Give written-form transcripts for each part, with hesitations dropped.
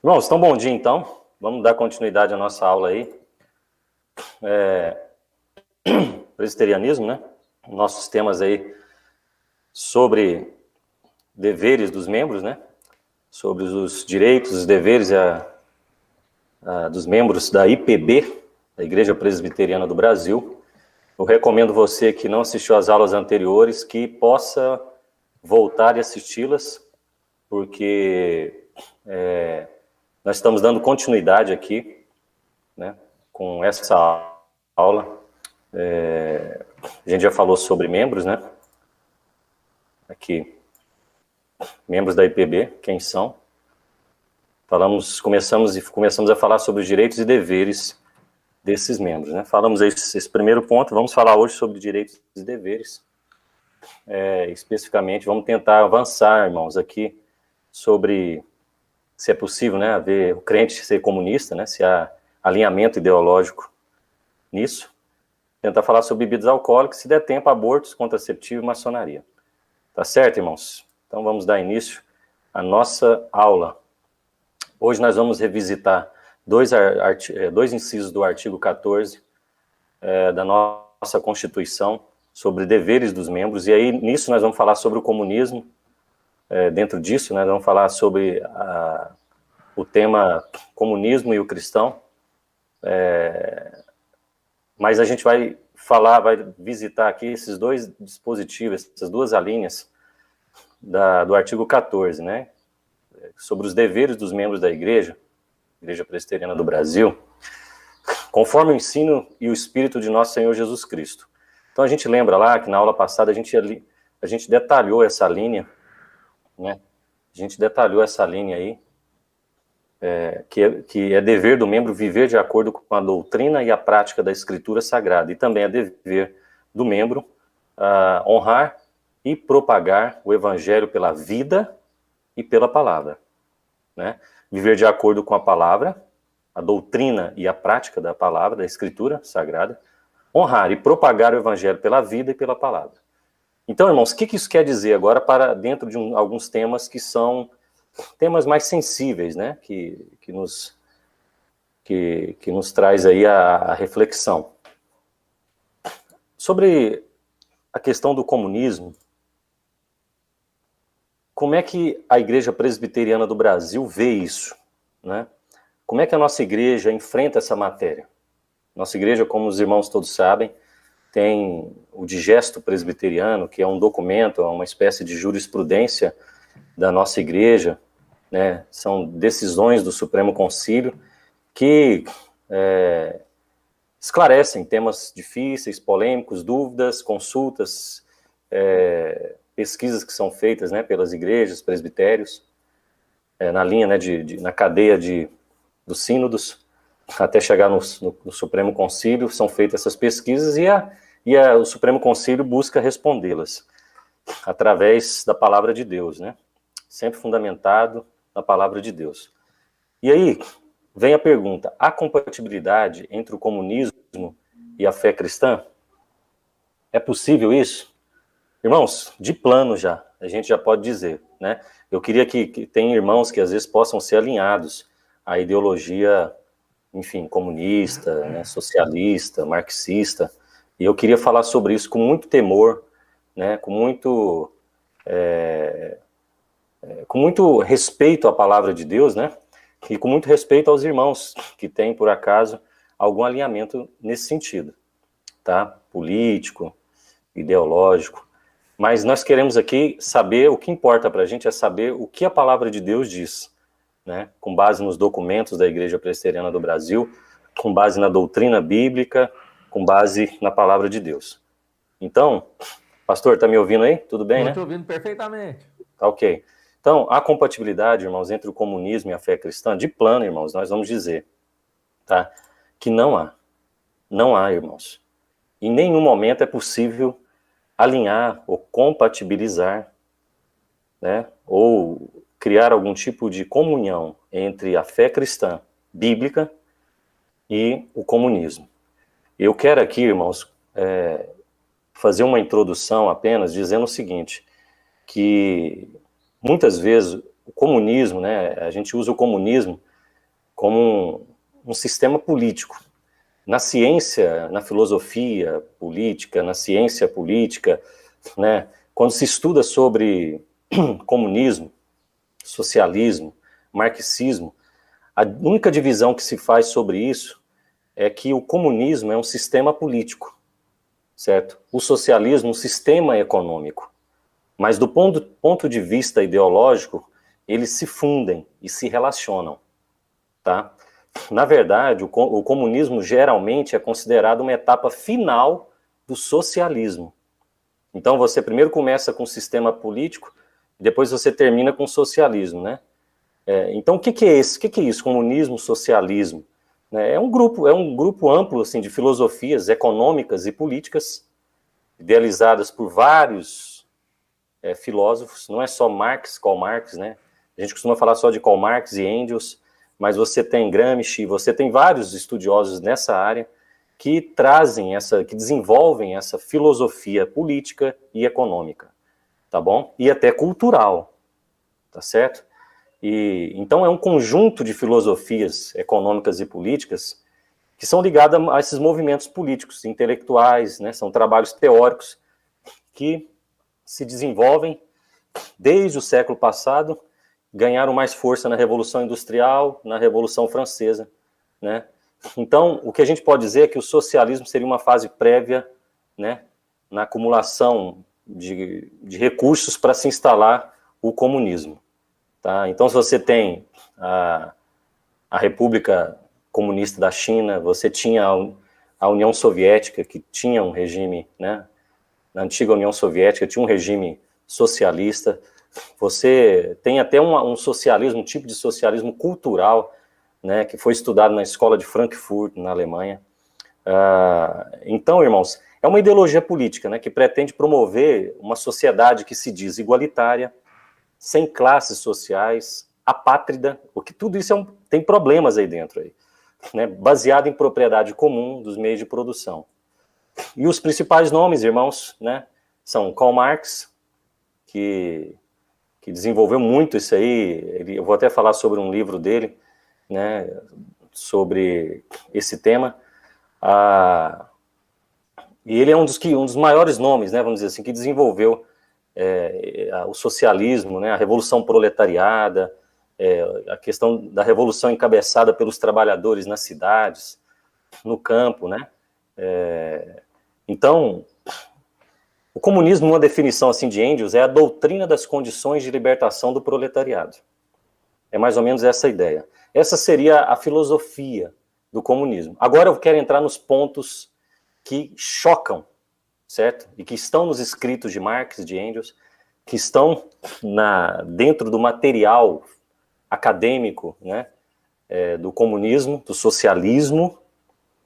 Irmãos, então bom dia então. Vamos dar continuidade à nossa aula aí. Presbiterianismo, né? Nossos temas aí sobre deveres dos membros, né? Sobre os direitos, os deveres dos membros da IPB, da Igreja Presbiteriana do Brasil. Eu recomendo você que não assistiu às aulas anteriores que possa voltar e assisti-las, porque nós estamos dando continuidade aqui, né, com essa aula. A gente já falou sobre membros, né? Aqui, membros da IPB, quem são? Começamos a falar sobre os direitos e deveres desses membros, né? Falamos esse primeiro ponto, vamos falar hoje sobre direitos e deveres. Especificamente, vamos tentar avançar, irmãos, aqui sobre se é possível, né, haver o crente ser comunista, né? Se há alinhamento ideológico nisso. Tentar falar sobre bebidas alcoólicas, se der tempo, abortos, contraceptivo e maçonaria. Tá certo, irmãos? Então vamos dar início à nossa aula. Hoje nós vamos revisitar dois incisos do artigo 14 da nossa Constituição sobre deveres dos membros, e aí nisso nós vamos falar sobre o comunismo. Dentro disso, nós vamos falar sobre o tema comunismo e o cristão. Mas a gente vai visitar aqui esses dois dispositivos, essas duas alíneas do artigo 14, né? Sobre os deveres dos membros da Igreja Presbiteriana do Brasil, conforme o ensino e o Espírito de nosso Senhor Jesus Cristo. Então a gente lembra lá que na aula passada a gente detalhou essa linha, né? A gente detalhou essa linha aí, que é dever do membro viver de acordo com a doutrina e a prática da Escritura Sagrada, e também é dever do membro honrar e propagar o Evangelho pela vida e pela palavra, né? Viver de acordo com a palavra, a doutrina e a prática da palavra, da Escritura Sagrada, honrar e propagar o Evangelho pela vida e pela palavra. Então, irmãos, o que isso quer dizer agora para dentro de alguns temas que são temas mais sensíveis, né, que nos traz aí a reflexão. Sobre a questão do comunismo, como é que a Igreja Presbiteriana do Brasil vê isso, né? Como é que a nossa igreja enfrenta essa matéria? Nossa igreja, como os irmãos todos sabem, tem o Digesto Presbiteriano, que é um documento, é uma espécie de jurisprudência da nossa igreja, né? São decisões do Supremo Concílio que esclarecem temas difíceis, polêmicos, dúvidas, consultas, pesquisas que são feitas, né, pelas igrejas, presbitérios, na linha, né, na cadeia dos sínodos, até chegar no Supremo Concílio, são feitas essas pesquisas e o Supremo Concílio busca respondê-las através da palavra de Deus, né? Sempre fundamentado na palavra de Deus. E aí vem a pergunta: há compatibilidade entre o comunismo e a fé cristã? É possível isso? Irmãos, de plano já, a gente já pode dizer, né? Eu queria que tem irmãos que às vezes possam ser alinhados à ideologia, enfim, comunista, né, socialista, marxista, e eu queria falar sobre isso com muito temor, né, com muito respeito à palavra de Deus, né, e com muito respeito aos irmãos que têm, por acaso, algum alinhamento nesse sentido, tá? Político, ideológico. Mas nós queremos aqui saber, o que importa para a gente é saber o que a palavra de Deus diz, né? Com base nos documentos da Igreja Presbiteriana do Brasil, com base na doutrina bíblica, com base na palavra de Deus. Então, pastor, tá me ouvindo aí? Tudo bem, né? Estou te ouvindo perfeitamente. Tá ok. Então, a compatibilidade, irmãos, entre o comunismo e a fé cristã, de plano, irmãos, nós vamos dizer, tá? Que não há. Não há, irmãos. Em nenhum momento é possível alinhar ou compatibilizar, né, ou criar algum tipo de comunhão entre a fé cristã bíblica e o comunismo. Eu quero aqui, irmãos, fazer uma introdução apenas dizendo o seguinte, que muitas vezes o comunismo, né, a gente usa o comunismo como um sistema político. Na ciência, na filosofia política, na ciência política, né, quando se estuda sobre comunismo, socialismo, marxismo, a única divisão que se faz sobre isso é que o comunismo é um sistema político, certo? O socialismo, um sistema econômico. Mas do ponto de vista ideológico, eles se fundem e se relacionam, tá? Na verdade, o comunismo geralmente é considerado uma etapa final do socialismo. Então você primeiro começa com o sistema político, depois você termina com o socialismo, né? Então o que é isso? O que é isso? Comunismo, socialismo? É um grupo amplo assim, de filosofias econômicas e políticas, idealizadas por vários filósofos, não é só Karl Marx, né? A gente costuma falar só de Karl Marx e Engels, mas você tem Gramsci, você tem vários estudiosos nessa área que que desenvolvem essa filosofia política e econômica, tá bom? E até cultural, tá certo? Então é um conjunto de filosofias econômicas e políticas que são ligadas a esses movimentos políticos, intelectuais, né? São trabalhos teóricos que se desenvolvem desde o século passado, ganharam mais força na Revolução Industrial, na Revolução Francesa, né? Então, o que a gente pode dizer é que o socialismo seria uma fase prévia, né, na acumulação de recursos para se instalar o comunismo, tá? Então, se você tem a República Comunista da China, você tinha a União Soviética, que tinha um regime, né, na antiga União Soviética, tinha um regime socialista. Você tem até um socialismo, um tipo de socialismo cultural, né, que foi estudado na escola de Frankfurt, na Alemanha. Então, irmãos, é uma ideologia política, né, que pretende promover uma sociedade que se diz igualitária, sem classes sociais, apátrida, porque tudo isso tem problemas aí dentro, aí, né, baseado em propriedade comum dos meios de produção. E os principais nomes, irmãos, né, são Karl Marx, que desenvolveu muito isso aí. Eu vou até falar sobre um livro dele, né, sobre esse tema. E ele é um dos maiores nomes, né, vamos dizer assim, que desenvolveu o socialismo, né, a revolução proletariada, a questão da revolução encabeçada pelos trabalhadores nas cidades, no campo, né. Então, o comunismo, uma definição assim de Engels, é a doutrina das condições de libertação do proletariado. É mais ou menos essa a ideia. Essa seria a filosofia do comunismo. Agora eu quero entrar nos pontos que chocam, certo? E que estão nos escritos de Marx, de Engels, que estão dentro do material acadêmico, né, do comunismo, do socialismo,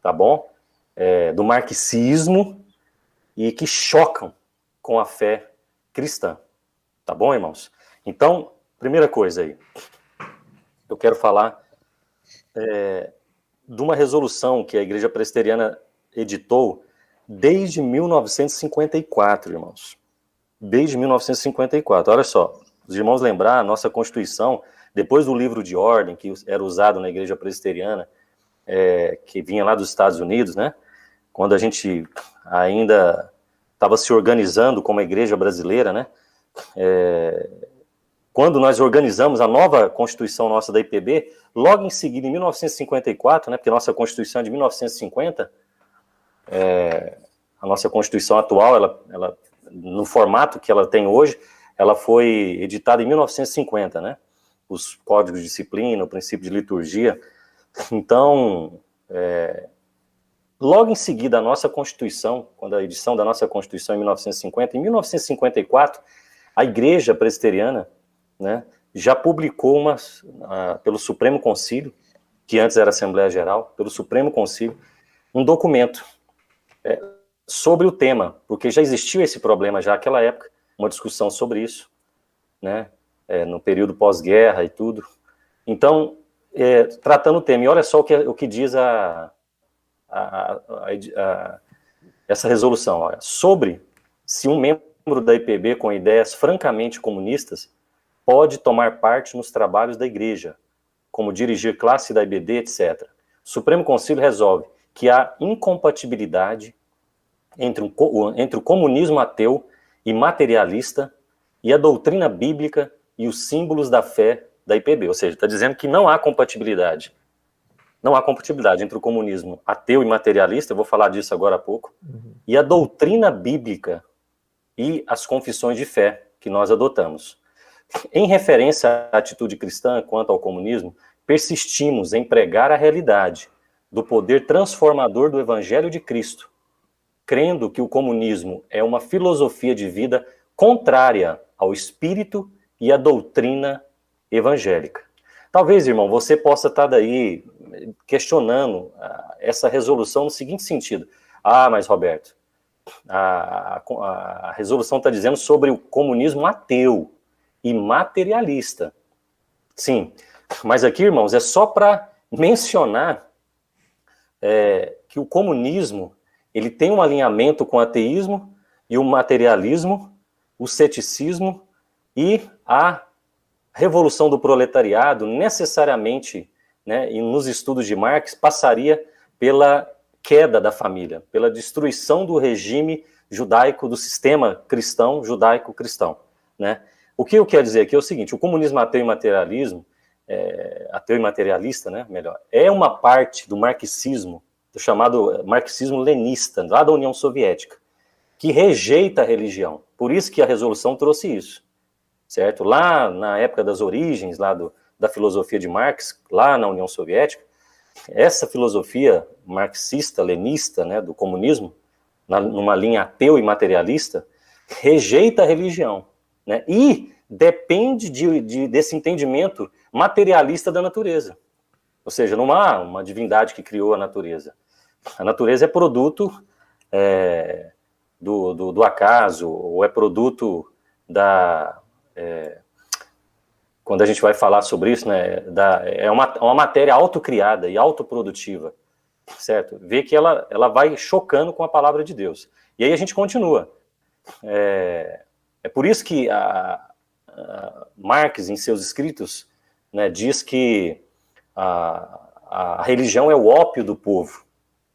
tá bom? Do marxismo, e que chocam com a fé cristã. Tá bom, irmãos? Então, primeira coisa aí, eu quero falar de uma resolução que a Igreja Presbiteriana editou desde 1954, irmãos. Desde 1954. Olha só, os irmãos lembrar, a nossa Constituição, depois do livro de ordem, que era usado na Igreja Presbiteriana, que vinha lá dos Estados Unidos, né? Quando a gente ainda estava se organizando como a igreja brasileira, né? Quando nós organizamos a nova Constituição nossa da IPB, logo em seguida, em 1954, né? Porque a nossa Constituição é de 1950, a nossa Constituição atual, ela, no formato que ela tem hoje, ela foi editada em 1950, né? Os códigos de disciplina, o princípio de liturgia. Então, logo em seguida, a nossa Constituição, quando a edição da nossa Constituição em 1950, em 1954, a Igreja Presbiteriana, né, já publicou pelo Supremo Concílio, que antes era Assembleia Geral, pelo Supremo Concílio, um documento sobre o tema, porque já existiu esse problema já naquela época, uma discussão sobre isso, né, no período pós-guerra e tudo. Então, tratando o tema, e olha só o que diz essa resolução, olha, sobre se um membro da IPB com ideias francamente comunistas pode tomar parte nos trabalhos da igreja, como dirigir classe da IBD, etc. O Supremo Conselho resolve que há incompatibilidade entre o comunismo ateu e materialista e a doutrina bíblica e os símbolos da fé da IPB. Ou seja, está dizendo que não há compatibilidade. Não há compatibilidade entre o comunismo ateu e materialista, eu vou falar disso agora há pouco, e a doutrina bíblica e as confissões de fé que nós adotamos. Em referência à atitude cristã quanto ao comunismo, persistimos em pregar a realidade do poder transformador do Evangelho de Cristo, crendo que o comunismo é uma filosofia de vida contrária ao espírito e à doutrina evangélica. Talvez, irmão, você possa estar daí questionando essa resolução no seguinte sentido. Ah, mas Roberto, a resolução está dizendo sobre o comunismo ateu e materialista. Sim, mas aqui, irmãos, é só para mencionar que o comunismo ele tem um alinhamento com o ateísmo e o materialismo, o ceticismo e a revolução do proletariado necessariamente, né, e nos estudos de Marx, passaria pela queda da família, pela destruição do regime judaico, do sistema cristão, judaico-cristão, né? O que eu quero dizer aqui é o seguinte, o comunismo ateu e materialismo, ateu e materialista, né, melhor, é uma parte do marxismo, do chamado marxismo-lenista, lá da União Soviética, que rejeita a religião. Por isso que a resolução trouxe isso, certo? Lá na época das origens, lá da filosofia de Marx, lá na União Soviética, essa filosofia marxista-lenista, né, do comunismo, numa linha ateu e materialista, rejeita a religião, né, e depende desse entendimento materialista da natureza. Ou seja, não há uma divindade que criou a natureza. A natureza é produto do acaso, ou é produto quando a gente vai falar sobre isso, né, é uma matéria autocriada e autoprodutiva, certo? Vê que ela vai chocando com a palavra de Deus. E aí a gente continua. É por isso que Marx, em seus escritos, né, diz que a religião é o ópio do povo,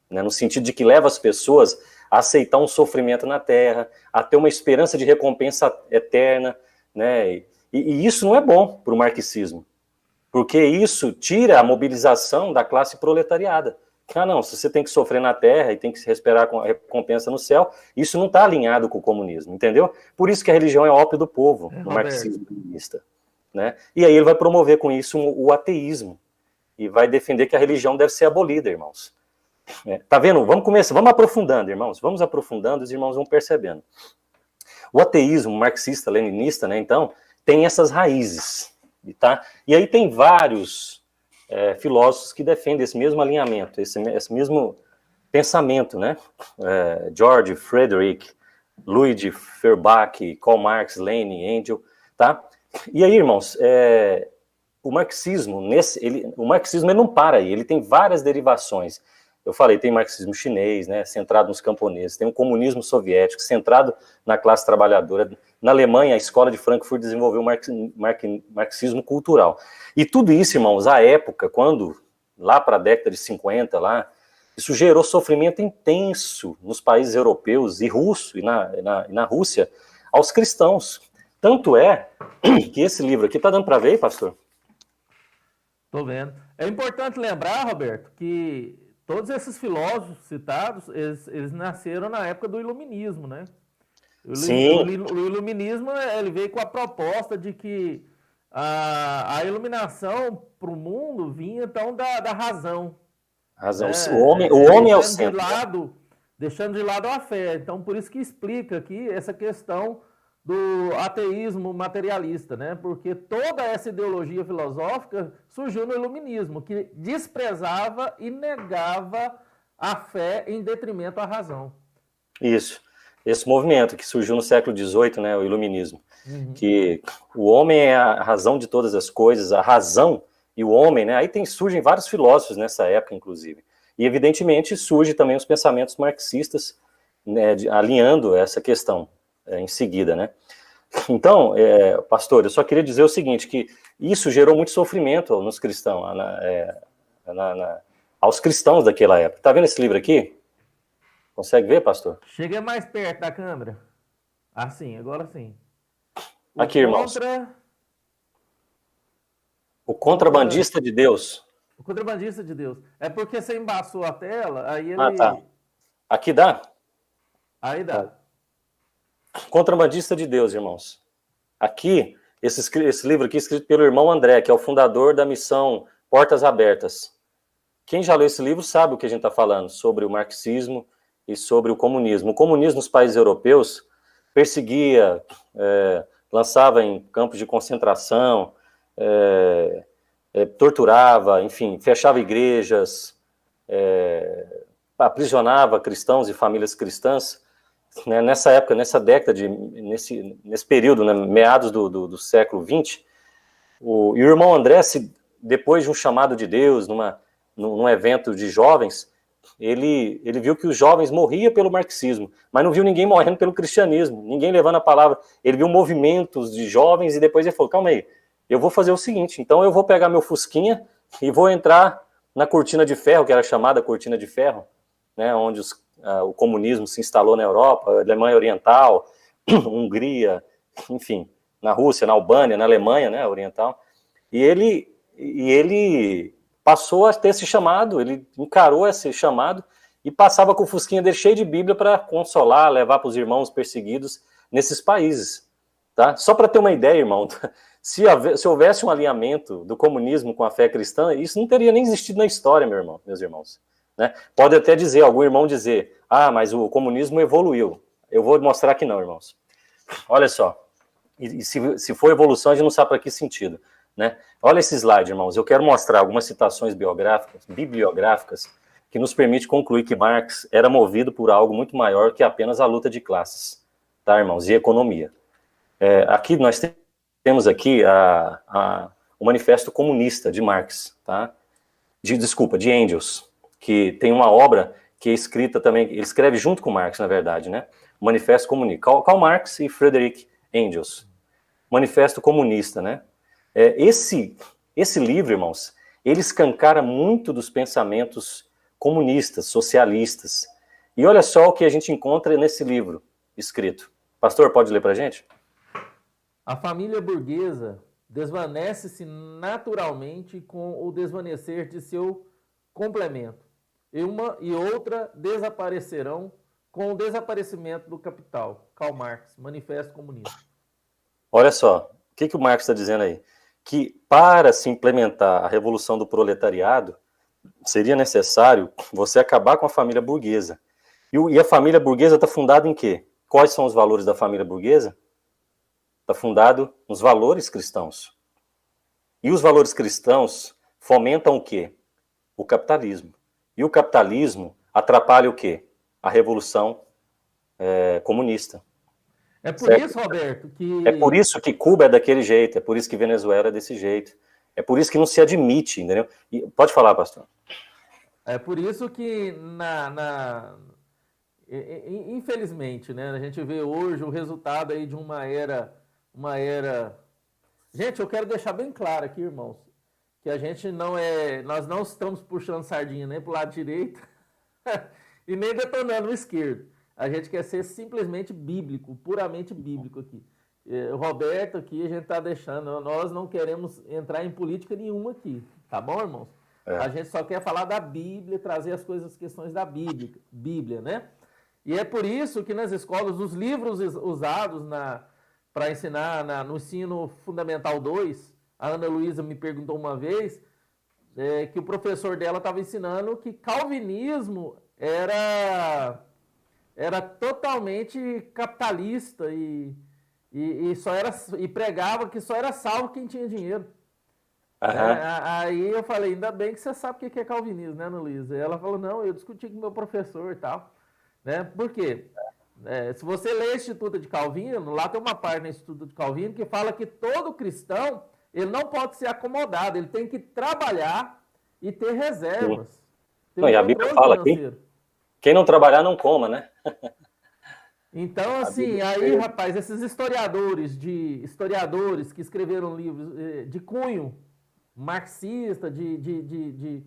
né, no sentido de que leva as pessoas a aceitar um sofrimento na terra, a ter uma esperança de recompensa eterna, né, e isso não é bom para o marxismo, porque isso tira a mobilização da classe proletariada. Ah, não, se você tem que sofrer na terra e tem que se esperar com a recompensa no céu, isso não está alinhado com o comunismo, entendeu? Por isso que a religião é ópio do povo, no marxismo comunista, né? E aí ele vai promover com isso o ateísmo, e vai defender que a religião deve ser abolida, irmãos. Tá vendo? Vamos aprofundando, irmãos, vamos aprofundando, os irmãos vão percebendo. O ateísmo marxista-leninista, né, então, tem essas raízes, tá? E aí tem vários filósofos que defendem esse mesmo alinhamento, esse mesmo pensamento, né? George Frederick, Ludwig Feuerbach, Karl Marx, Lenin, Engels, tá? E aí, irmãos, o marxismo ele não para aí, ele tem várias derivações. Eu falei, tem marxismo chinês, né, centrado nos camponeses, tem um comunismo soviético, centrado na classe trabalhadora. Na Alemanha, a escola de Frankfurt desenvolveu o marxismo cultural. E tudo isso, irmãos, à época, quando, lá para a década de 50, isso gerou sofrimento intenso nos países europeus e russo, e na Rússia, aos cristãos. Tanto é que esse livro aqui, tá dando para ver, pastor? Tô vendo. É importante lembrar, Roberto, que todos esses filósofos citados, eles nasceram na época do Iluminismo, né? Sim. O Iluminismo, ele veio com a proposta de que a iluminação para o mundo vinha, então, da razão. Razão. O homem é o centro. Deixando de lado a fé. Então, por isso que explica aqui essa questão do ateísmo materialista, né? Porque toda essa ideologia filosófica surgiu no Iluminismo, que desprezava e negava a fé em detrimento à razão. Isso. Esse movimento que surgiu no século XVIII, né, o Iluminismo, que o homem é a razão de todas as coisas, a razão e o homem, né? Aí surgem vários filósofos nessa época, inclusive. E, evidentemente, surgem também os pensamentos marxistas, né, alinhando essa questão em seguida, né? Então, pastor, eu só queria dizer o seguinte, que isso gerou muito sofrimento nos cristãos, aos cristãos daquela época. Está vendo esse livro aqui? Consegue ver, pastor? Chega mais perto da câmera. Assim, agora sim. Aqui, irmãos. O Contrabandista de Deus. O Contrabandista de Deus. É porque você embaçou a tela, aí ele... Ah, tá. Aqui dá? Aí dá. Contrabandista de Deus, irmãos. Aqui, esse livro aqui é escrito pelo irmão André, que é o fundador da missão Portas Abertas. Quem já leu esse livro sabe o que a gente está falando sobre o marxismo e sobre o comunismo. O comunismo nos países europeus perseguia, lançava em campos de concentração, torturava, enfim, fechava igrejas, aprisionava cristãos e famílias cristãs. Né, nessa época, nessa década, nesse período, né, meados do século XX, e o irmão André, depois de um chamado de Deus, num evento de jovens, ele viu que os jovens morriam pelo marxismo, mas não viu ninguém morrendo pelo cristianismo, ninguém levando a palavra. Ele viu movimentos de jovens e depois ele falou, calma aí, eu vou fazer o seguinte, então eu vou pegar meu fusquinha e vou entrar na cortina de ferro, que era chamada cortina de ferro, né, onde o comunismo se instalou na Europa, Alemanha Oriental, Hungria, enfim, na Rússia, na Albânia, na Alemanha, né, oriental. E ele passou a ter esse chamado, ele encarou esse chamado e passava com o fusquinha dele cheio de Bíblia para consolar, levar para os irmãos perseguidos nesses países. Tá? Só para ter uma ideia, irmão, se houvesse um alinhamento do comunismo com a fé cristã, isso não teria nem existido na história, meus irmãos. Né? Pode até dizer, algum irmão dizer, mas o comunismo evoluiu. Eu vou mostrar que não, irmãos. Olha só, e se for evolução, a gente não sabe para que sentido. Né? Olha esse slide, irmãos, eu quero mostrar algumas citações bibliográficas, que nos permite concluir que Marx era movido por algo muito maior que apenas a luta de classes, tá, irmãos, e economia. Aqui nós temos aqui o Manifesto Comunista de Marx, tá? De Engels, que tem uma obra que é escrita também, ele escreve junto com Marx, na verdade, né? O Manifesto Comunista, Karl Marx e Friedrich Engels. Manifesto Comunista, né? Esse livro, irmãos, ele escancara muito dos pensamentos comunistas, socialistas. E olha só o que a gente encontra nesse livro escrito. Pastor, pode ler para a gente? A família burguesa desvanece-se naturalmente com o desvanecer de seu complemento. E uma e outra desaparecerão com o desaparecimento do capital. Karl Marx, Manifesto Comunista. Olha só, o que o Marx está dizendo aí? Que para se implementar a revolução do proletariado, seria necessário você acabar com a família burguesa. E a família burguesa está fundada em quê? Quais são os valores da família burguesa? Está fundado nos valores cristãos. E os valores cristãos fomentam o quê? O capitalismo. E o capitalismo atrapalha o quê? A revolução comunista. É por isso, Roberto, que... É por isso que Cuba é daquele jeito, é por isso que Venezuela é desse jeito. É por isso que não se admite, entendeu? Pode falar, pastor. É por isso que, infelizmente, né, a gente vê hoje o resultado aí de uma era... Gente, eu quero deixar bem claro aqui, irmãos, que a gente nós não estamos puxando sardinha nem para o lado direito e nem detonando o esquerdo. A gente quer ser simplesmente bíblico, puramente bíblico aqui. O Roberto aqui, a gente está deixando, nós não queremos entrar em política nenhuma aqui, tá bom, irmãos? A gente só quer falar da Bíblia, trazer as questões da Bíblia, né? E é por isso que nas escolas, os livros usados para ensinar no ensino fundamental 2, a Ana Luísa me perguntou uma vez que o professor dela estava ensinando que calvinismo era totalmente capitalista e pregava que só era salvo quem tinha dinheiro. Aí eu falei, ainda bem que você sabe o que é calvinismo, né, Ana Luísa? E ela falou, não, eu discuti com meu professor e tal. Né? Por quê? Se você lê Instituto de Calvino, lá tem uma parte no Instituto de Calvino que fala que todo cristão, ele não pode ser acomodado, ele tem que trabalhar e ter reservas. E a Bíblia fala aqui, quem não trabalhar não coma, né? Então, assim, aí, rapaz, esses historiadores que escreveram livros de cunho marxista, de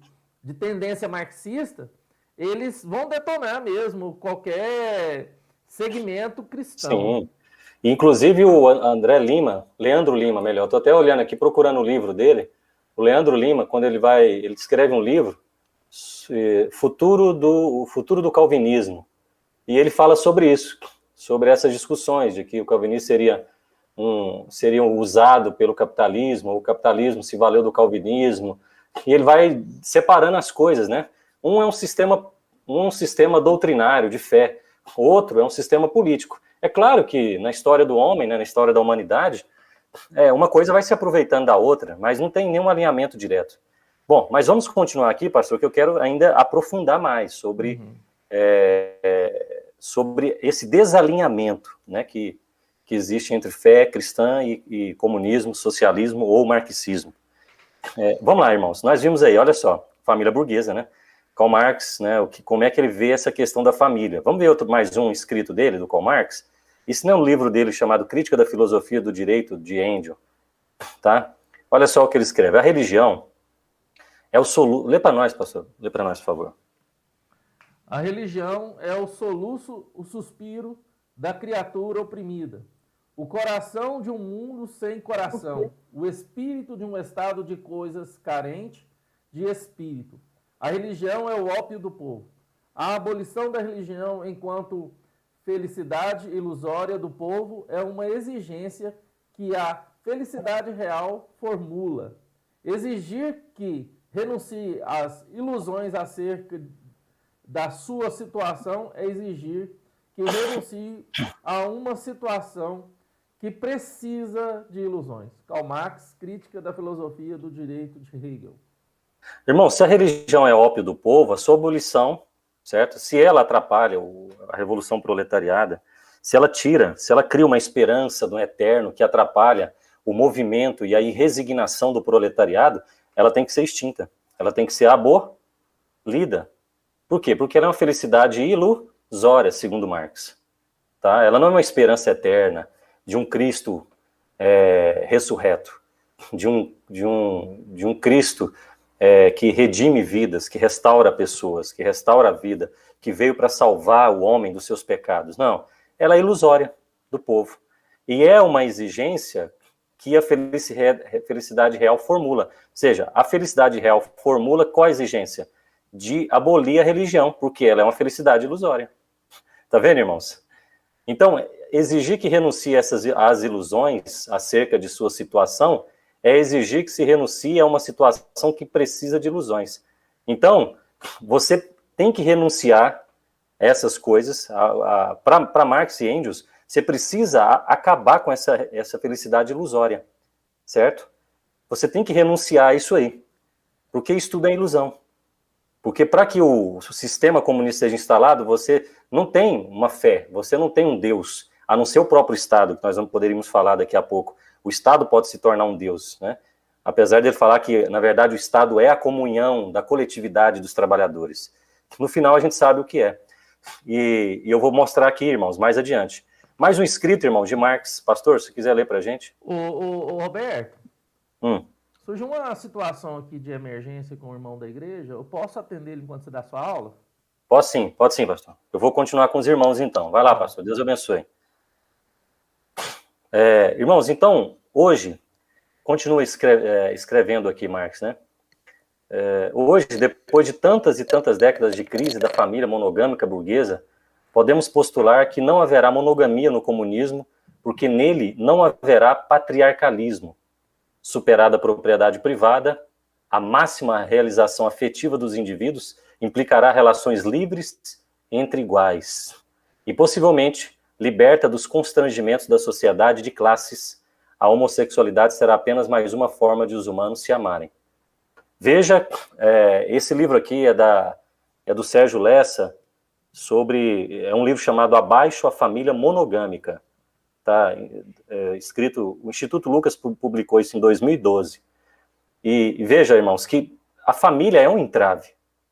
tendência marxista, eles vão detonar mesmo qualquer segmento cristão. Sim. Inclusive o André Lima, Leandro Lima, melhor, estou até olhando aqui, procurando o livro dele. O Leandro Lima, quando ele escreve um livro, o futuro do calvinismo, e ele fala sobre isso, sobre essas discussões de que o calvinismo seria usado pelo capitalismo, o capitalismo se valeu do calvinismo, e ele vai separando as coisas, né? Um é um sistema doutrinário de fé, outro é um sistema político. É claro que na história do homem, né, na história da humanidade, uma coisa vai se aproveitando da outra, mas não tem nenhum alinhamento direto. Bom, mas vamos continuar aqui, pastor, que eu quero ainda aprofundar mais sobre esse desalinhamento, né, que existe entre fé cristã e comunismo, socialismo ou marxismo. Vamos lá, irmãos, nós vimos aí, olha só, família burguesa, né? Karl Marx, né, como é que ele vê essa questão da família. Vamos ver mais um escrito dele, do Karl Marx? Isso não é um livro dele chamado Crítica da Filosofia do Direito de Engels, tá? Olha só o que ele escreve. A religião é o soluço... Lê para nós, pastor. Lê para nós, por favor. A religião é o soluço, o suspiro da criatura oprimida. O coração de um mundo sem coração. O espírito de um estado de coisas carente de espírito. A religião é o ópio do povo. A abolição da religião enquanto felicidade ilusória do povo é uma exigência que a felicidade real formula. Exigir que renuncie às ilusões acerca da sua situação é exigir que renuncie a uma situação que precisa de ilusões. Karl Marx, Crítica da Filosofia do Direito de Hegel. Irmão, se a religião é ópio do povo, a sua abolição, certo? Se ela atrapalha a revolução proletariada, se ela cria uma esperança do eterno que atrapalha o movimento e a resignação do proletariado, ela tem que ser extinta. Ela tem que ser abolida. Por quê? Porque ela é uma felicidade ilusória, segundo Marx. Tá? Ela não é uma esperança eterna de um Cristo ressurreto, de um Cristo que redime vidas, que restaura pessoas, que restaura a vida, que veio para salvar o homem dos seus pecados. Não, ela é ilusória do povo. E é uma exigência que a felicidade real formula. Ou seja, a felicidade real formula qual a exigência? De abolir a religião, porque ela é uma felicidade ilusória. Tá vendo, irmãos? Então, exigir que renuncie às ilusões acerca de sua situação é exigir que se renuncie a uma situação que precisa de ilusões. Então, você tem que renunciar a essas coisas. Para Marx e Engels, você precisa acabar com essa felicidade ilusória, certo? Você tem que renunciar a isso aí, porque isso tudo é ilusão. Porque para que o sistema comunista seja instalado, você não tem uma fé, você não tem um Deus, a não ser o próprio Estado, que nós não poderíamos falar daqui a pouco. O Estado pode se tornar um Deus, né? Apesar de ele falar que, na verdade, o Estado é a comunhão da coletividade dos trabalhadores. No final, a gente sabe o que é. E eu vou mostrar aqui, irmãos, mais adiante. Mais um escrito, irmão, de Marx. Pastor, se quiser ler para a gente. Ô Roberto, surgiu uma situação aqui de emergência com o irmão da igreja. Eu posso atender ele enquanto você dá sua aula? Pode sim, pastor. Eu vou continuar com os irmãos, então. Vai lá, pastor. Deus abençoe. Irmãos, então, hoje, continua escrevendo aqui Marx, né? Hoje, depois de tantas e tantas décadas de crise da família monogâmica burguesa, podemos postular que não haverá monogamia no comunismo, porque nele não haverá patriarcalismo. Superada a propriedade privada, a máxima realização afetiva dos indivíduos implicará relações livres entre iguais. E, possivelmente, liberta dos constrangimentos da sociedade de classes, a homossexualidade será apenas mais uma forma de os humanos se amarem. Veja, esse livro aqui é do Sérgio Lessa, é um livro chamado Abaixo a Família Monogâmica. Tá? Escrito, o Instituto Lucas publicou isso em 2012. E veja, irmãos, que a família é um entrave,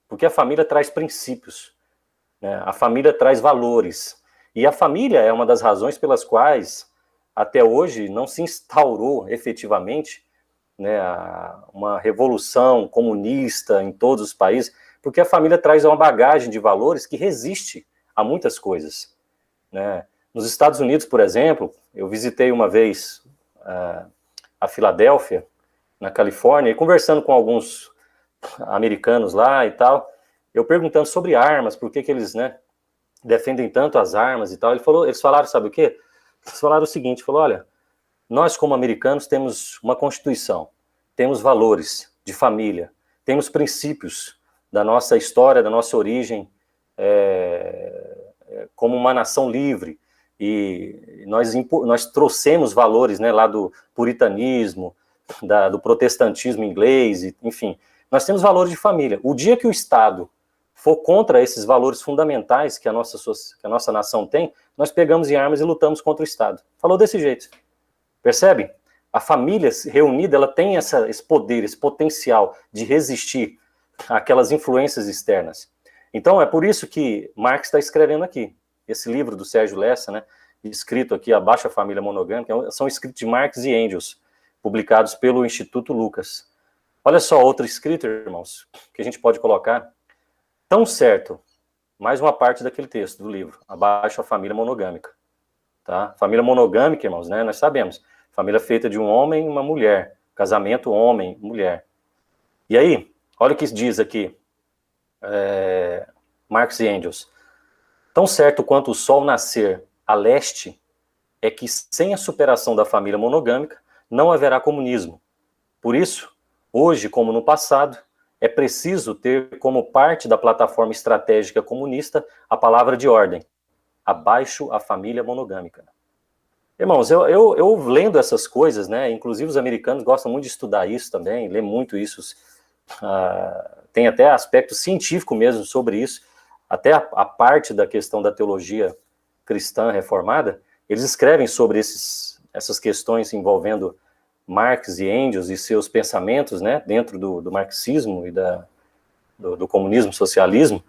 porque a família traz princípios, né? A família traz valores. E a família é uma das razões pelas quais, até hoje, não se instaurou efetivamente, né, uma revolução comunista em todos os países, porque a família traz uma bagagem de valores que resiste a muitas coisas, né? Nos Estados Unidos, por exemplo, eu visitei uma vez a Filadélfia, na Califórnia, e conversando com alguns americanos lá e tal, eu perguntando sobre armas, por que eles, né, defendem tanto as armas e tal. Eles falaram, sabe o quê? Eles falaram o seguinte, olha, nós como americanos temos uma constituição, temos valores de família, temos princípios da nossa história, da nossa origem, como uma nação livre, e nós trouxemos valores, né, lá do puritanismo, do protestantismo inglês, enfim, nós temos valores de família. O dia que o Estado for contra esses valores fundamentais que a nossa nação tem, nós pegamos em armas e lutamos contra o Estado. Falou desse jeito. Percebe? A família reunida, ela tem esse poder, esse potencial de resistir àquelas influências externas. Então, é por isso que Marx está escrevendo aqui. Esse livro do Sérgio Lessa, né, escrito aqui, Abaixo a Família Monogâmica, são escritos de Marx e Engels, publicados pelo Instituto Lucas. Olha só outro escrito, irmãos, que a gente pode colocar. Tão certo, mais uma parte daquele texto do livro, Abaixo a Família Monogâmica. Tá? Família monogâmica, irmãos, né, nós sabemos. Família feita de um homem e uma mulher. Casamento homem, mulher. E aí, olha o que diz aqui, Marx e Engels. Tão certo quanto o sol nascer a leste, é que sem a superação da família monogâmica, não haverá comunismo. Por isso, hoje como no passado, é preciso ter como parte da plataforma estratégica comunista a palavra de ordem, abaixo a família monogâmica. Irmãos, eu lendo essas coisas, né, inclusive os americanos gostam muito de estudar isso também, lê muito isso, tem até aspecto científico mesmo sobre isso, até a parte da questão da teologia cristã reformada, eles escrevem sobre essas questões envolvendo Marx e Engels e seus pensamentos, né, dentro do marxismo e do comunismo, socialismo,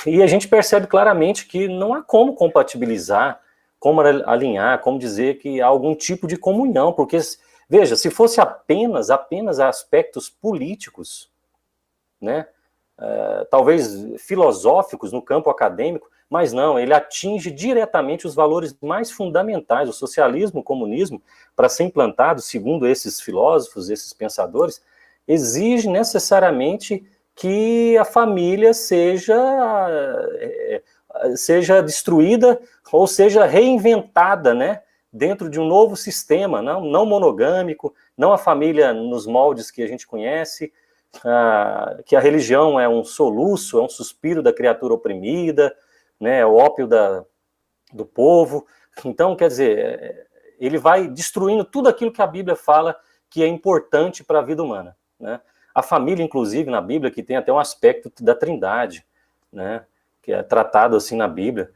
e a gente percebe claramente que não há como compatibilizar, como alinhar, como dizer que há algum tipo de comunhão, porque, veja, se fosse apenas aspectos políticos, né, talvez filosóficos no campo acadêmico, mas não, ele atinge diretamente os valores mais fundamentais. O socialismo, o comunismo, para ser implantado, segundo esses filósofos, esses pensadores, exige necessariamente que a família seja destruída ou seja reinventada, né, dentro de um novo sistema, não monogâmico, não a família nos moldes que a gente conhece, que a religião é um soluço, é um suspiro da criatura oprimida, né, é o ópio do povo. Então, quer dizer, ele vai destruindo tudo aquilo que a Bíblia fala que é importante para a vida humana, né? A família, inclusive, na Bíblia, que tem até um aspecto da trindade, né, que é tratado assim na Bíblia,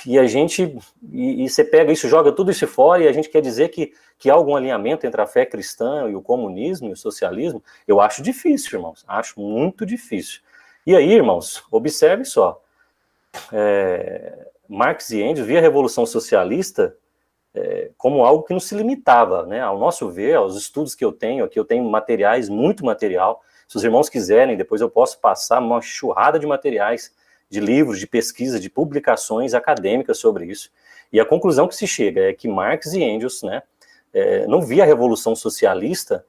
e a gente, e você pega isso, joga tudo isso fora, e a gente quer dizer que há algum alinhamento entre a fé cristã e o comunismo e o socialismo. Eu acho difícil, irmãos, acho muito difícil. E aí, irmãos, observe só, Marx e Engels via a Revolução Socialista como algo que não se limitava, né, ao nosso ver, aos estudos que eu tenho, aqui eu tenho materiais, muito material, se os irmãos quiserem, depois eu posso passar uma enxurrada de materiais, de livros, de pesquisa, de publicações acadêmicas sobre isso. E a conclusão que se chega é que Marx e Engels, né, não via a Revolução Socialista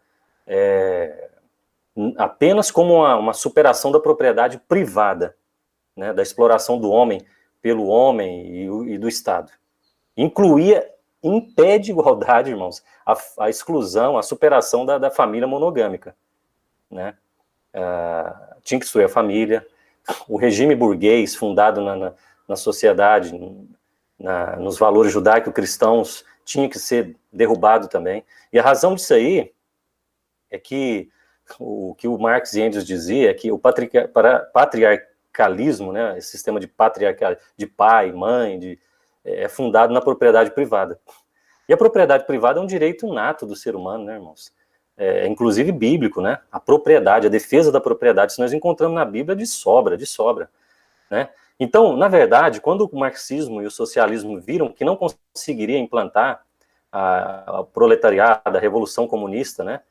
apenas como uma superação da propriedade privada, né, da exploração do homem pelo homem e do Estado. Incluía, em pé de igualdade, irmãos, a exclusão, a superação da família monogâmica, né? Tinha que destruir a família, o regime burguês fundado na sociedade, nos valores judaico-cristãos, tinha que ser derrubado também. E a razão disso aí é que o que o Marx e Engels dizia é que o patriarcalismo, né, esse sistema de patriarcalismo, de pai, mãe, é fundado na propriedade privada. E a propriedade privada é um direito nato do ser humano, né, irmãos? Inclusive bíblico, né? A propriedade, a defesa da propriedade, isso nós encontramos na Bíblia de sobra, né? Então, na verdade, quando o marxismo e o socialismo viram que não conseguiria implantar a proletariado, a revolução comunista, né,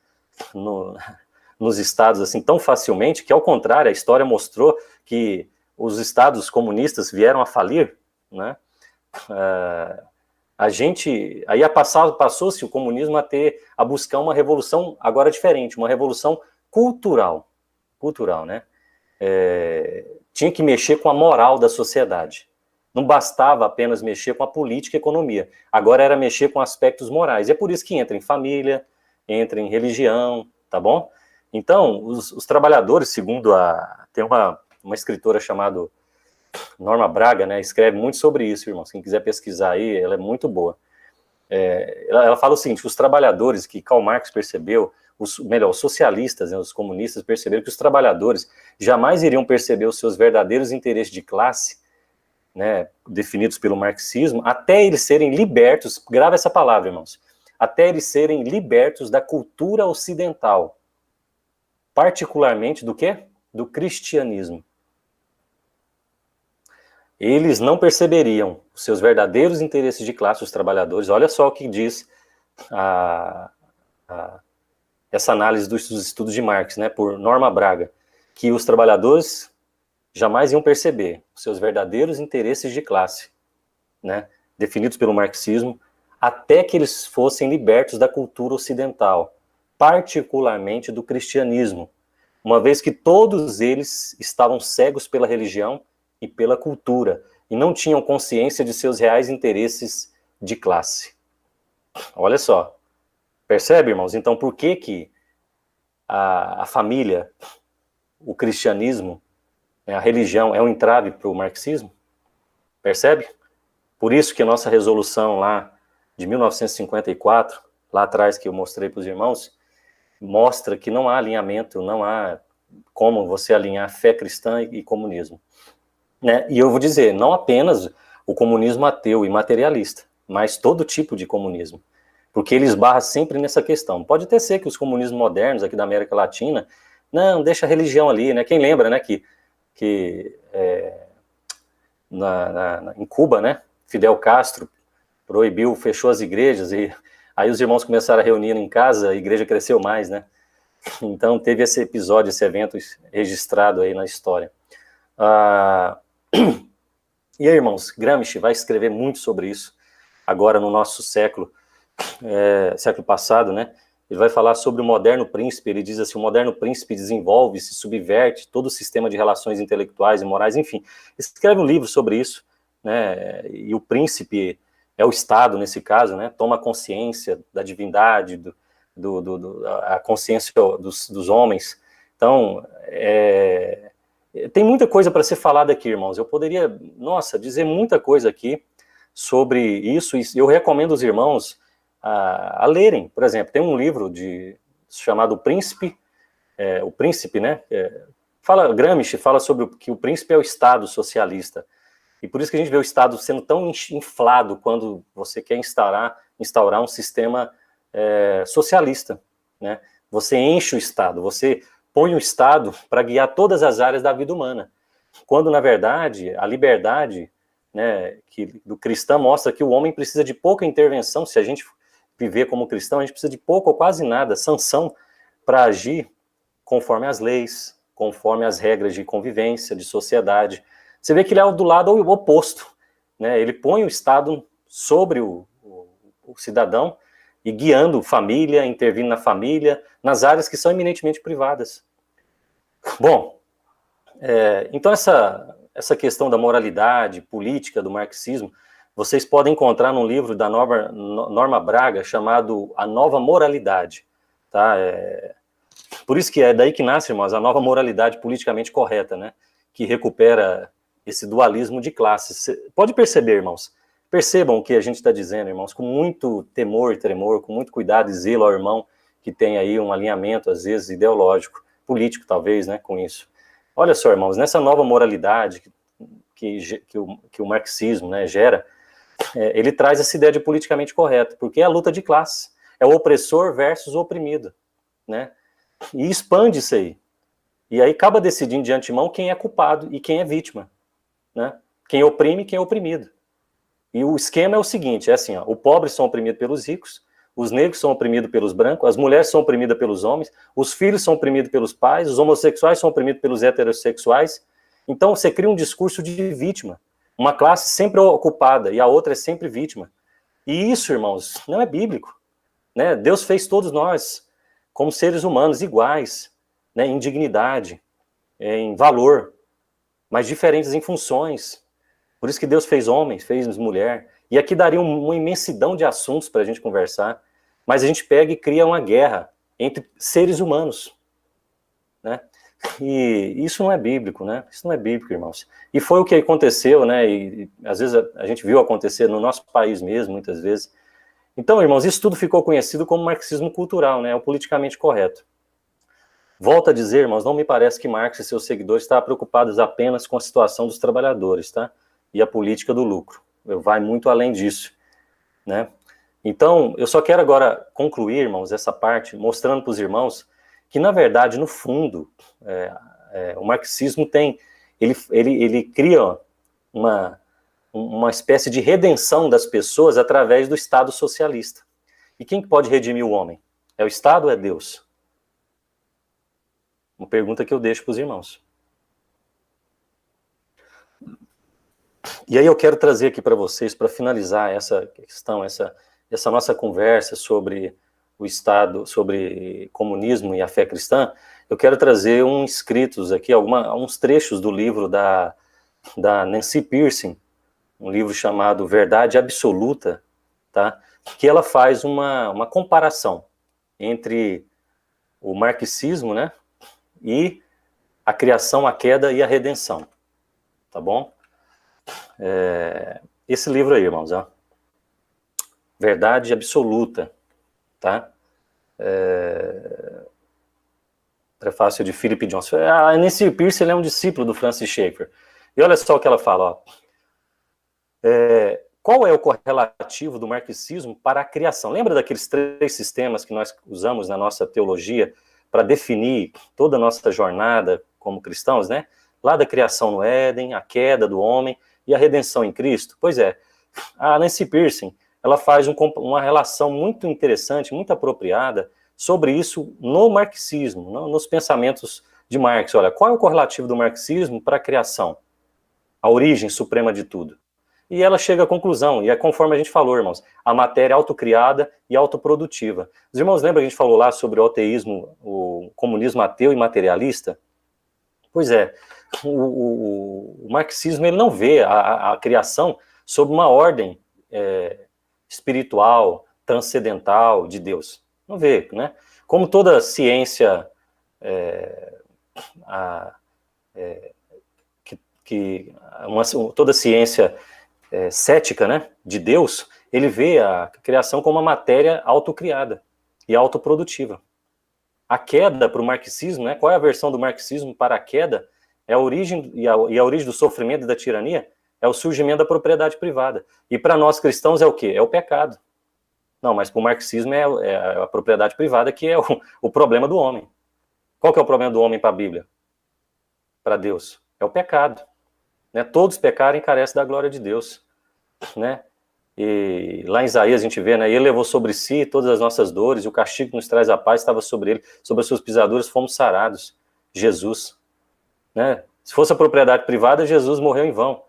nos estados assim tão facilmente, que ao contrário, a história mostrou que os estados comunistas vieram a falir, né, aí passou-se o comunismo a buscar uma revolução agora diferente, uma revolução cultural, né? Tinha que mexer com a moral da sociedade. Não bastava apenas mexer com a política e economia. Agora era mexer com aspectos morais. É por isso que entra em família, entra em religião, tá bom? Então, os trabalhadores, segundo tem uma escritora chamada Norma Braga, né, escreve muito sobre isso, irmãos. Quem quiser pesquisar aí, ela é muito boa. Ela fala o seguinte: os trabalhadores, que Karl Marx percebeu, os socialistas, né, os comunistas perceberam que os trabalhadores jamais iriam perceber os seus verdadeiros interesses de classe, né, definidos pelo marxismo, até eles serem libertos, grava essa palavra, irmãos, até eles serem libertos da cultura ocidental, particularmente do quê? Do cristianismo. Eles não perceberiam os seus verdadeiros interesses de classe, os trabalhadores. Olha só o que diz essa análise dos estudos de Marx, né, por Norma Braga, que os trabalhadores jamais iam perceber os seus verdadeiros interesses de classe, né, definidos pelo marxismo, até que eles fossem libertos da cultura ocidental, particularmente do cristianismo, uma vez que todos eles estavam cegos pela religião e pela cultura, e não tinham consciência de seus reais interesses de classe. Olha só, percebe, irmãos? Então, por que a família, o cristianismo, a religião é um entrave para o marxismo? Percebe? Por isso que a nossa resolução lá de 1954, lá atrás que eu mostrei para os irmãos, mostra que não há alinhamento, não há como você alinhar fé cristã e comunismo. Né? E eu vou dizer, não apenas o comunismo ateu e materialista, mas todo tipo de comunismo, porque ele esbarra sempre nessa questão. Pode até ser que os comunismos modernos aqui da América Latina, não, deixa a religião ali, né? Quem lembra, né, em Cuba, né, Fidel Castro fechou as igrejas, e aí os irmãos começaram a reunir em casa, a igreja cresceu mais, né? Então teve esse episódio, esse evento registrado aí na história. E aí, irmãos, Gramsci vai escrever muito sobre isso, agora no nosso século passado, né? Ele vai falar sobre o moderno príncipe. Ele diz assim: o moderno príncipe desenvolve-se, subverte todo o sistema de relações intelectuais e morais, enfim. Escreve um livro sobre isso, né? E o príncipe é o Estado, nesse caso, né? Toma consciência da divindade, a consciência dos homens. Então, tem muita coisa para ser falada aqui, irmãos. Eu poderia, dizer muita coisa aqui sobre isso, e eu recomendo os irmãos a lerem. Por exemplo, tem um livro chamado O Príncipe, né? Gramsci fala sobre que o príncipe é o Estado socialista, e por isso que a gente vê o Estado sendo tão inflado quando você quer instaurar um sistema socialista, né? Você enche o Estado, você põe o Estado para guiar todas as áreas da vida humana, quando, na verdade, a liberdade, né, do cristão mostra que o homem precisa de pouca intervenção. Se a gente viver como cristão, a gente precisa de pouco ou quase nada, sanção, para agir conforme as leis, conforme as regras de convivência, de sociedade. Você vê que ele é do lado oposto, né? Ele põe o Estado sobre o cidadão, e guiando família, intervindo na família, nas áreas que são eminentemente privadas. Bom, então essa questão da moralidade política do marxismo, vocês podem encontrar num livro da Norma Braga chamado A Nova Moralidade, tá? Por isso que é daí que nasce, irmãos, a nova moralidade politicamente correta, né? Que recupera esse dualismo de classes. Pode perceber, irmãos, percebam o que a gente está dizendo, irmãos, com muito temor e tremor, com muito cuidado e zelo ao irmão que tem aí um alinhamento, às vezes, ideológico, político, talvez, né, com isso. Olha só, irmãos, nessa nova moralidade que o marxismo, né, gera, ele traz essa ideia de politicamente correto, porque é a luta de classe, é o opressor versus o oprimido, né, e expande isso aí. E aí acaba decidindo de antemão quem é culpado e quem é vítima. né? Quem oprime, quem é oprimido. E o esquema é o seguinte, é assim, ó, os pobres são oprimidos pelos ricos, os negros são oprimidos pelos brancos, as mulheres são oprimidas pelos homens, os filhos são oprimidos pelos pais, os homossexuais são oprimidos pelos heterossexuais. Então você cria um discurso de vítima. Uma classe sempre ocupada e a outra é sempre vítima. E isso, irmãos, não é bíblico, né? Deus fez todos nós como seres humanos iguais, né, em dignidade, em valor, mas diferentes em funções. Por isso que Deus fez homem, fez mulher. E aqui daria uma imensidão de assuntos para a gente conversar, mas a gente pega e cria uma guerra entre seres humanos, né? E isso não é bíblico, né? Isso não é bíblico, irmãos. E foi o que aconteceu, né? E às vezes a gente viu acontecer no nosso país mesmo, muitas vezes. Então, irmãos, isso tudo ficou conhecido como marxismo cultural, né? É o politicamente correto. Volto a dizer, irmãos, não me parece que Marx e seus seguidores estavam preocupados apenas com a situação dos trabalhadores, tá? E a política do lucro. Vai muito além disso, né? Então, eu só quero agora concluir, irmãos, essa parte, mostrando para os irmãos que, na verdade, no fundo, o marxismo tem, ele cria uma espécie de redenção das pessoas através do Estado socialista. E quem pode redimir o homem? É o Estado ou é Deus? Uma pergunta que eu deixo para os irmãos. E aí eu quero trazer aqui para vocês, para finalizar essa questão, essa nossa conversa sobre o Estado, sobre comunismo e a fé cristã, eu quero trazer uns escritos aqui, uns trechos do livro da Nancy Pearcey, um livro chamado Verdade Absoluta, tá? Que ela faz uma comparação entre o marxismo, né, e a criação, a queda e a redenção, tá bom? Esse livro aí, irmãos, ó, Verdade Absoluta, tá? Prefácio de Philip Johnson. A Nancy Pearcey é um discípulo do Francis Schaeffer. E olha só o que ela fala, ó. Qual é o correlativo do marxismo para a criação? Lembra daqueles 3 sistemas que nós usamos na nossa teologia para definir toda a nossa jornada como cristãos, né? Lá da criação no Éden, a queda do homem e a redenção em Cristo. Pois é, a Nancy Pearcey, ela faz uma relação muito interessante, muito apropriada sobre isso no marxismo, nos pensamentos de Marx. Olha, qual é o correlativo do marxismo para a criação? A origem suprema de tudo. E ela chega à conclusão, e é conforme a gente falou, irmãos, a matéria autocriada e autoprodutiva. Os irmãos lembram que a gente falou lá sobre o ateísmo, o comunismo ateu e materialista? Pois é, o marxismo ele não vê a criação sob uma ordem espiritual, transcendental de Deus. Não vê, né? Como toda ciência toda ciência cética, né, de Deus, ele vê a criação como uma matéria autocriada e autoprodutiva. A queda para o marxismo, né, qual é a versão do marxismo para a queda? É a origem, e a origem do sofrimento e da tirania é o surgimento da propriedade privada. E para nós cristãos é o quê? É o pecado. Não, mas para o marxismo é a propriedade privada que é o problema do homem. Qual que é o problema do homem para a Bíblia? Para Deus? É o pecado. Né? Todos pecaram e carecem da glória de Deus. Né? E lá em Isaías a gente vê, né? Ele levou sobre si todas as nossas dores, e o castigo que nos traz a paz estava sobre ele, sobre as suas pisaduras fomos sarados. Jesus. Né? Se fosse a propriedade privada, Jesus morreu em vão.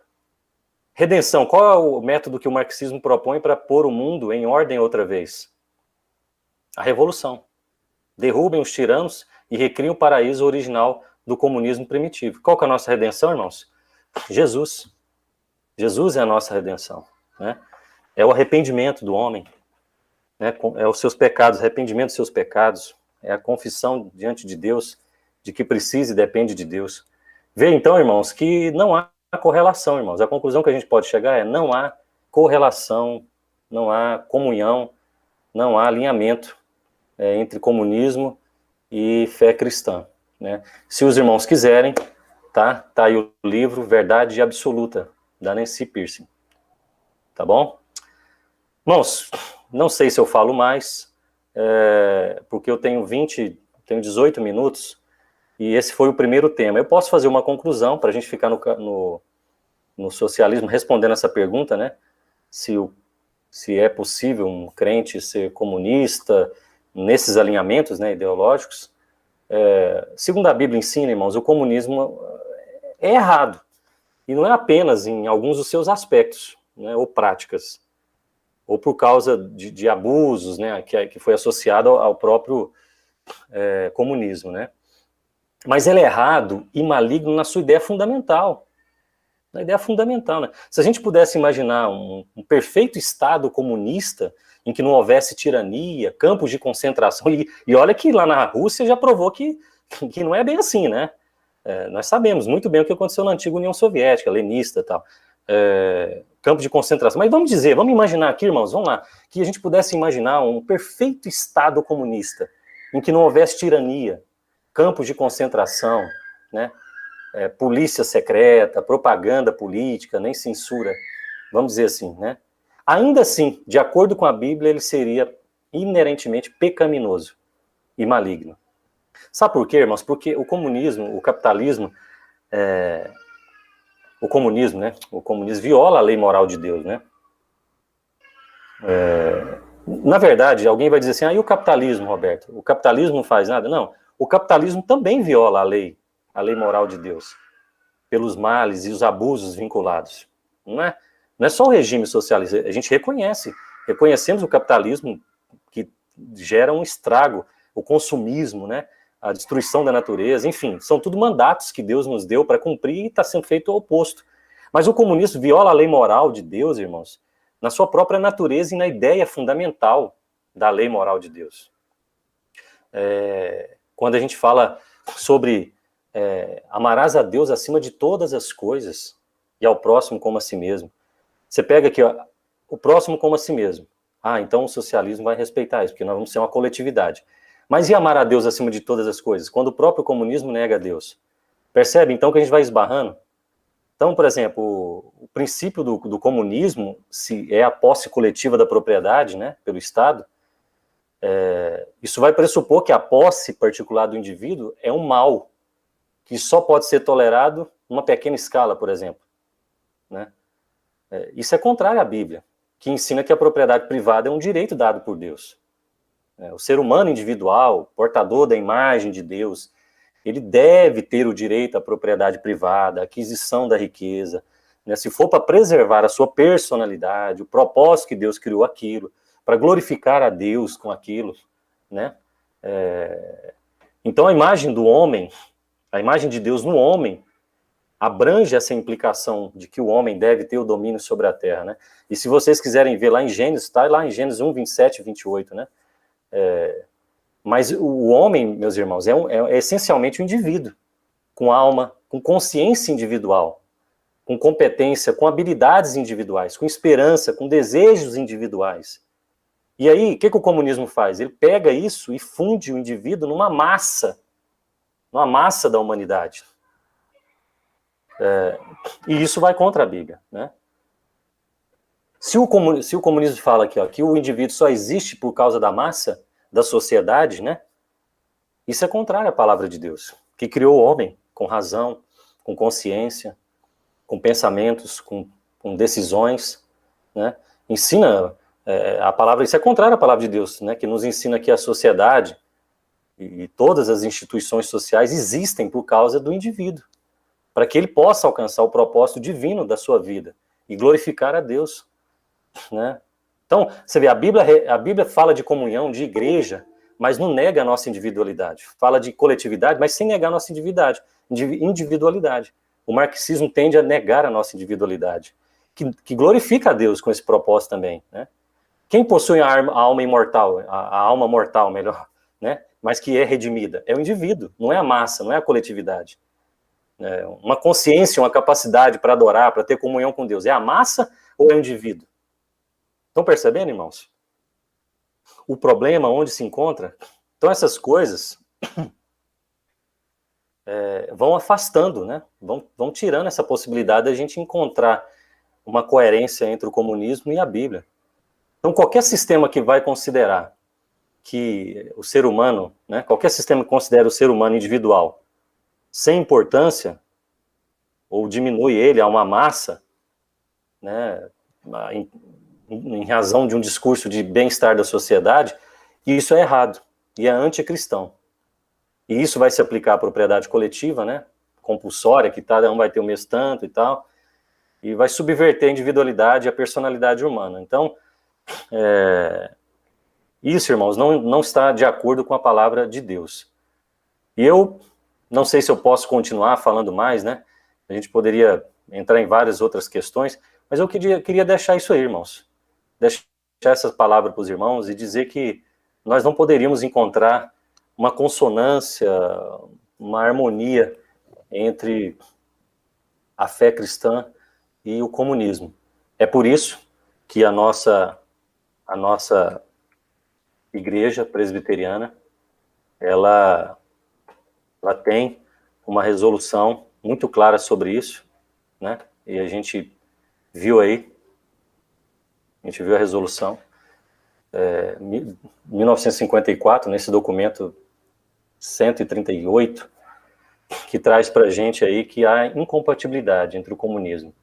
Redenção, qual é o método que o marxismo propõe para pôr o mundo em ordem outra vez? A revolução. Derrubem os tiranos e recriem o paraíso original do comunismo primitivo. Qual que é a nossa redenção, irmãos? Jesus. Jesus é a nossa redenção. Né? É o arrependimento do homem. Né? É os seus pecados, arrependimento dos seus pecados. É a confissão diante de Deus de que precisa e depende de Deus. Vê então, irmãos, que não há correlação, irmãos. A conclusão que a gente pode chegar é não há correlação, não há comunhão, não há alinhamento entre comunismo e fé cristã. Né? Se os irmãos quiserem, tá aí o livro Verdade Absoluta, da Nancy Pearcey. Tá bom? Irmãos, não sei se eu falo mais, porque eu tenho 18 minutos, e esse foi o primeiro tema. Eu posso fazer uma conclusão para a gente ficar no no socialismo, respondendo essa pergunta, né? Se é possível um crente ser comunista nesses alinhamentos, né, ideológicos. Segundo a Bíblia ensina, irmãos, o comunismo é errado. E não é apenas em alguns dos seus aspectos, né, ou práticas, ou por causa de abusos, né, que foi associado ao próprio comunismo, né? Mas ele é errado e maligno na sua ideia fundamental. Na ideia fundamental, né? Se a gente pudesse imaginar um perfeito Estado comunista em que não houvesse tirania, campos de concentração, e olha que lá na Rússia já provou que não é bem assim, né? Nós sabemos muito bem o que aconteceu na antiga União Soviética, leninista e tal. Campo de concentração. Mas vamos imaginar aqui, irmãos, vamos lá, que a gente pudesse imaginar um perfeito Estado comunista em que não houvesse tirania, campos de concentração, né? Polícia secreta, propaganda política, nem censura, vamos dizer assim, né? Ainda assim, de acordo com a Bíblia, ele seria inerentemente pecaminoso e maligno. Sabe por quê, irmãos? Porque o comunismo, o capitalismo, o comunismo, né? O comunismo viola a lei moral de Deus, né? Na verdade, alguém vai dizer assim, e o capitalismo, Roberto? O capitalismo não faz nada? Não, o capitalismo também viola a lei moral de Deus, pelos males e os abusos vinculados. Não é só o regime socialista, a gente reconhecemos o capitalismo que gera um estrago, o consumismo, né, a destruição da natureza, enfim, são tudo mandatos que Deus nos deu para cumprir e está sendo feito o oposto. Mas o comunismo viola a lei moral de Deus, irmãos, na sua própria natureza e na ideia fundamental da lei moral de Deus. Quando a gente fala sobre amarás a Deus acima de todas as coisas e ao próximo como a si mesmo. Você pega aqui, ó, o próximo como a si mesmo. Então o socialismo vai respeitar isso, porque nós vamos ser uma coletividade. Mas e amar a Deus acima de todas as coisas? Quando o próprio comunismo nega a Deus. Percebe, então, que a gente vai esbarrando? Então, por exemplo, o princípio do comunismo, se é a posse coletiva da propriedade, né, pelo Estado, isso vai pressupor que a posse particular do indivíduo é um mal, que só pode ser tolerado numa pequena escala, por exemplo, né? Isso é contrário à Bíblia, que ensina que a propriedade privada é um direito dado por Deus. O ser humano individual, portador da imagem de Deus, ele deve ter o direito à propriedade privada, à aquisição da riqueza, né? Se for para preservar a sua personalidade, o propósito que Deus criou aquilo, para glorificar a Deus com aquilo, né? Então a imagem do homem, a imagem de Deus no homem abrange essa implicação de que o homem deve ter o domínio sobre a terra, né? E se vocês quiserem ver lá em Gênesis, está lá em Gênesis 1, 27 e 28, né? Mas o homem, meus irmãos, é essencialmente um indivíduo, com alma, com consciência individual, com competência, com habilidades individuais, com esperança, com desejos individuais. E aí, o que o comunismo faz? Ele pega isso e funde o indivíduo numa massa da humanidade. E isso vai contra a Bíblia, né? Se o comunismo fala aqui, ó, que o indivíduo só existe por causa da massa, da sociedade, né? Isso é contrário à palavra de Deus, que criou o homem com razão, com consciência, com pensamentos, com decisões, né? Ensina a palavra, isso é contrário à palavra de Deus, né? Que nos ensina que a sociedade e todas as instituições sociais existem por causa do indivíduo, para que ele possa alcançar o propósito divino da sua vida e glorificar a Deus, né? Então, você vê, a Bíblia fala de comunhão, de igreja, mas não nega a nossa individualidade. Fala de coletividade, mas sem negar a nossa individualidade. O marxismo tende a negar a nossa individualidade, que glorifica a Deus com esse propósito também, né? Quem possui a alma imortal, a alma mortal, melhor, né? Mas que é redimida, é o indivíduo, não é a massa, não é a coletividade. Uma consciência, uma capacidade para adorar, para ter comunhão com Deus, é a massa ou é o indivíduo? Estão percebendo, irmãos? O problema onde se encontra? Então essas coisas vão afastando, né? Vão tirando essa possibilidade da gente encontrar uma coerência entre o comunismo e a Bíblia. Então qualquer sistema que vai considerar que o ser humano, né, qualquer sistema que considera o ser humano individual sem importância, ou diminui ele a uma massa, né, em razão de um discurso de bem-estar da sociedade, isso é errado e é anticristão. E isso vai se aplicar à propriedade coletiva, né, compulsória, que cada um vai ter o mês tanto e tal, e vai subverter a individualidade e a personalidade humana. Então, isso, irmãos, não está de acordo com a palavra de Deus. E eu não sei se eu posso continuar falando mais, né? A gente poderia entrar em várias outras questões, mas eu queria deixar isso aí, irmãos. Deixar essa palavra para os irmãos e dizer que nós não poderíamos encontrar uma consonância, uma harmonia entre a fé cristã e o comunismo. É por isso que a nossa igreja presbiteriana, ela tem uma resolução muito clara sobre isso, né? E a gente viu aí, a resolução, 1954, nesse documento 138, que traz para a gente aí que há incompatibilidade entre o comunismo,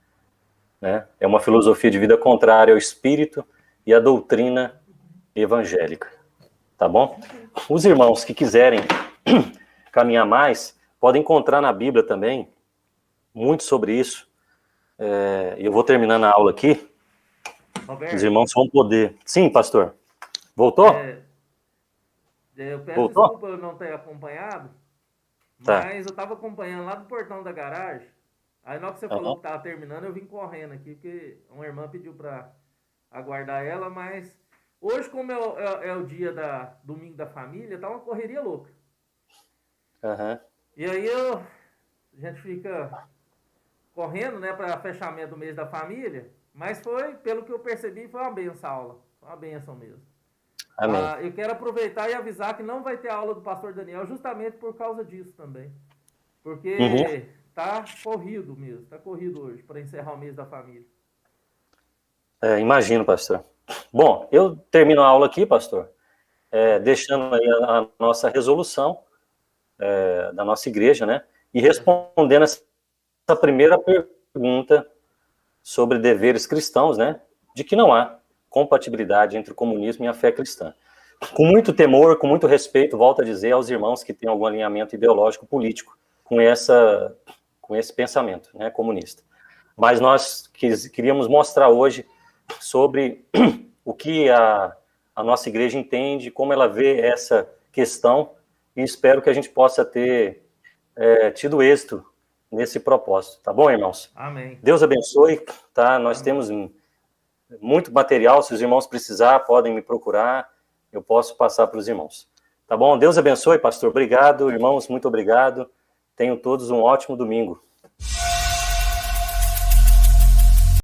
né? É uma filosofia de vida contrária ao espírito e à doutrina evangélica, tá bom? Os irmãos que quiserem caminhar mais, podem encontrar na Bíblia também muito sobre isso. Eu vou terminando a aula aqui. Roberto, os irmãos vão poder... Sim, pastor. Voltou? Eu peço desculpa eu não ter acompanhado, mas eu estava acompanhando lá do portão da garagem. Aí na hora que você falou que estava terminando, eu vim correndo aqui, porque uma irmã pediu para aguardar ela, mas hoje, como é o dia domingo da família, tá uma correria louca. E aí a gente fica correndo, né, para fechamento do mês da família, mas pelo que eu percebi, foi uma benção a aula, foi uma benção mesmo. Amém. Eu quero aproveitar e avisar que não vai ter aula do pastor Daniel justamente por causa disso também, porque tá corrido mesmo, tá corrido hoje para encerrar o mês da família. Imagino, pastor. Bom, eu termino a aula aqui, pastor, deixando aí a nossa resolução da nossa igreja, né? E respondendo essa primeira pergunta sobre deveres cristãos, né? De que não há compatibilidade entre o comunismo e a fé cristã. Com muito temor, com muito respeito, volto a dizer aos irmãos que têm algum alinhamento ideológico político com esse pensamento, né, comunista. Mas nós queríamos mostrar hoje sobre o que a nossa igreja entende, como ela vê essa questão, e espero que a gente possa ter tido êxito nesse propósito. Tá bom, irmãos? Amém. Deus abençoe, tá? Nós temos muito material, se os irmãos precisar, podem me procurar, eu posso passar para os irmãos. Tá bom? Deus abençoe, pastor. Obrigado, irmãos, muito obrigado. Tenham todos um ótimo domingo.